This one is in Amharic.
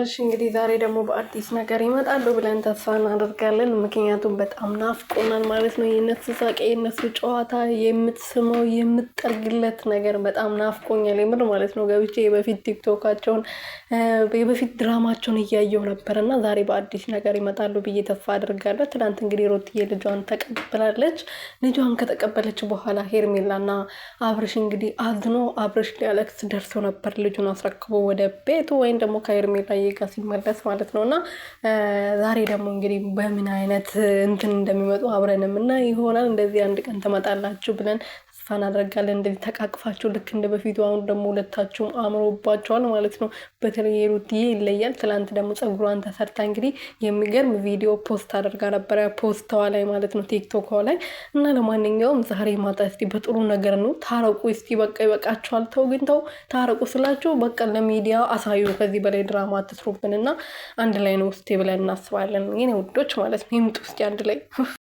እሺ እንግዲህ ዛሬ ደግሞ በአዲስ ነገር ይመጣሉ ብለን ተስፋ እናደርጋለን። ምክንያቱም በጣም ናፍቆናል ማለት ነው። የእነሱ ሳቅ፣ የእነሱ ጨዋታ፣ የምትስመው የምትጠርግለት ነገር በጣም ናፍቆኛል የምር ማለት ነው። ገብቼ የበፊት ቲክቶካቸውን የበፊት ድራማቸውን እያየው ነበር እና ዛሬ በአዲስ ነገር ይመጣሉ ብዬ ተስፋ አድርጋለሁ። ትናንት እንግዲህ ሩትዬ ልጇን ተቀብላለች። ልጇን ከተቀበለች በኋላ ሄርሜላና አብርሽ እንግዲህ አዝኖ አብርሽ ሊያለቅስ ደርሶ ነበር ልጁን አስረክቦ ወደ ቤቱ ወይም ደግሞ ከሄርሜላ ጋር ሲመለስ ማለት ነው። እና ዛሬ ደግሞ እንግዲህ በምን አይነት እንትን እንደሚመጡ አብረን የምናይ ይሆናል። እንደዚህ አንድ ቀን ትመጣላችሁ ብለን ተስፋ እናደርጋለን። እንደዚህ ተቃቅፋችሁ ልክ እንደ በፊቱ። አሁን ደግሞ ሁለታችሁም አምሮባቸዋል ማለት ነው። በተለይ ሩትዬ ይለያል። ትላንት ደግሞ ፀጉሯን ተሰርታ እንግዲህ የሚገርም ቪዲዮ ፖስት አድርጋ ነበረ፣ ፖስተዋ ላይ ማለት ነው፣ ቲክቶክ ላይ። እና ለማንኛውም ዛሬ ማታ እስቲ በጥሩ ነገር ነው ታረቁ። እስቲ በቃ ይበቃችኋል። ተው ግን ተው፣ ታረቁ ስላችሁ በቃ ለሚዲያ አሳዩ። ከዚህ በላይ ድራማ አትስሩብን እና አንድ ላይ ነው ውስጤ ብለን እናስባለን። የኔ ውዶች ማለት ነው። ይምጡ እስቲ አንድ ላይ